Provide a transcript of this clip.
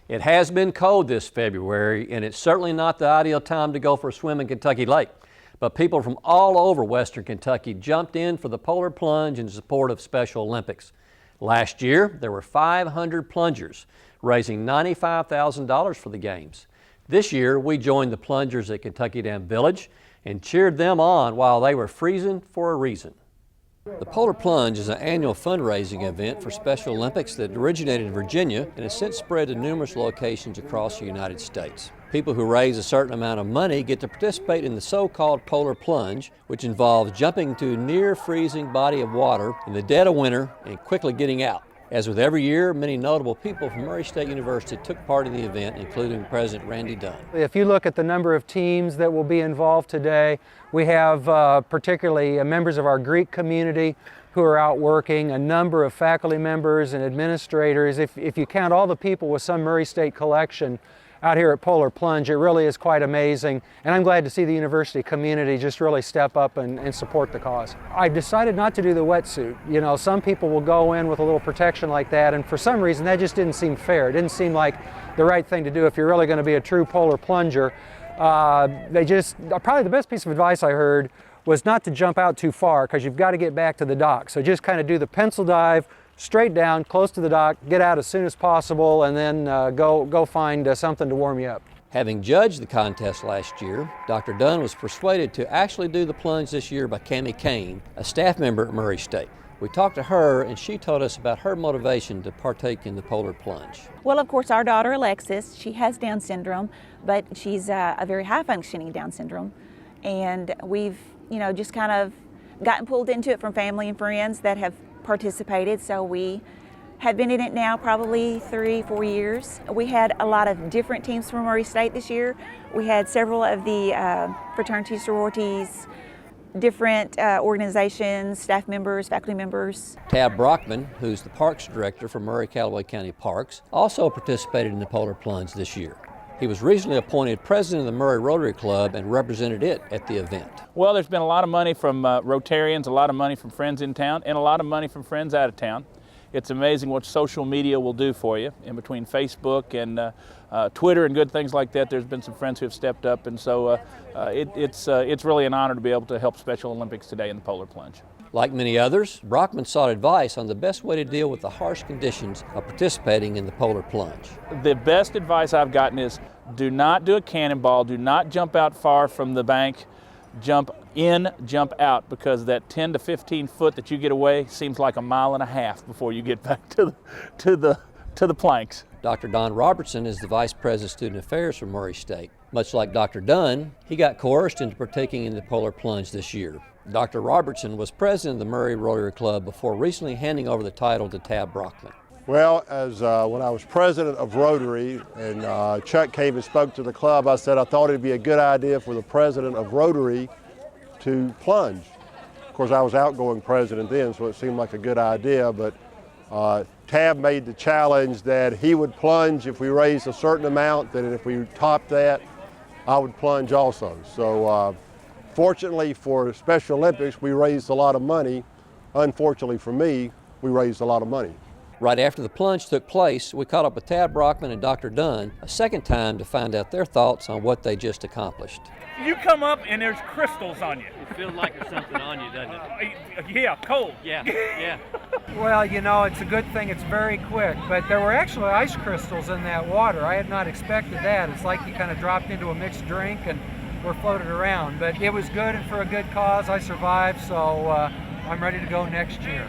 It has been cold this February, and it's certainly not the ideal time to go for a swim in Kentucky Lake. But people from all over western Kentucky jumped in for the Polar Plunge in support of Special Olympics. Last year, there were 500 plungers, raising $95,000 for the Games. This year, we joined the plungers at Kentucky Dam Village and cheered them on while they were freezing for a reason. The Polar Plunge is an annual fundraising event for Special Olympics that originated in Virginia and has since spread to numerous locations across the United States. People who raise a certain amount of money get to participate in the so-called Polar Plunge, which involves jumping into a near-freezing body of water in the dead of winter and quickly getting out. As with every year, many notable people from Murray State University took part in the event, including President Randy Dunn. If you look at the number of teams that will be involved today, we have particularly members of our Greek community who are out working, a number of faculty members and administrators. If you count all the people with some Murray State collection out here at Polar Plunge, it really is quite amazing, and I'm glad to see the university community just really step up and support the cause. I decided not to do the wetsuit. You know, some people will go in with a little protection like that, and for some reason that just didn't seem fair. It didn't seem like the right thing to do if you're really going to be a true polar plunger. Probably the best piece of advice I heard was not to jump out too far, because you've got to get back to the dock. So just kind of do the pencil dive, straight down, close to the dock, get out as soon as possible, and then go find something to warm you up. Having judged the contest last year, Dr. Dunn was persuaded to actually do the plunge this year by Cammie Kane, a staff member at Murray State. We talked to her, and she told us about her motivation to partake in the Polar Plunge. Well, of course, our daughter Alexis, she has Down syndrome, but she's a very high-functioning Down syndrome, and we've, just kind of gotten pulled into it from family and friends that have participated, so we have been in it now probably 3-4 years. We had a lot of different teams from Murray State this year. We had several of the fraternities, sororities, different organizations, staff members, faculty members. Tab Brockman, who's the Parks Director for Murray-Callaway County Parks, also participated in the Polar Plunge this year. He was recently appointed president of the Murray Rotary Club and represented it at the event. Well, there's been a lot of money from Rotarians, a lot of money from friends in town, and a lot of money from friends out of town. It's amazing what social media will do for you. In between Facebook and Twitter and good things like that, there's been some friends who have stepped up, and so it's really an honor to be able to help Special Olympics today in the Polar Plunge. Like many others, Brockman sought advice on the best way to deal with the harsh conditions of participating in the Polar Plunge. The best advice I've gotten is do not do a cannonball, do not jump out far from the bank, jump in, jump out, because that 10 to 15 foot that you get away seems like a mile and a half before you get back to the planks. Dr. Don Robertson is the Vice President of Student Affairs for Murray State. Much like Dr. Dunn, he got coerced into partaking in the Polar Plunge this year. Dr. Robertson was president of the Murray Rotary Club before recently handing over the title to Tab Brockman. Well, when I was president of Rotary and Chuck came and spoke to the club, I said I thought it'd be a good idea for the president of Rotary to plunge. Of course, I was outgoing president then, so it seemed like a good idea, but Tab made the challenge that he would plunge if we raised a certain amount, that if we topped that, I would plunge also. So fortunately for Special Olympics, we raised a lot of money. Unfortunately for me, we raised a lot of money. Right after the plunge took place, we caught up with Tab Brockman and Dr. Dunn a second time to find out their thoughts on what they just accomplished. You come up and there's crystals on you. It feels like there's something on you, doesn't it? Yeah, cold. Yeah. Well, it's a good thing it's very quick, but there were actually ice crystals in that water. I had not expected that. It's like you kind of dropped into a mixed drink and were floated around, but it was good and for a good cause. I survived, so I'm ready to go next year.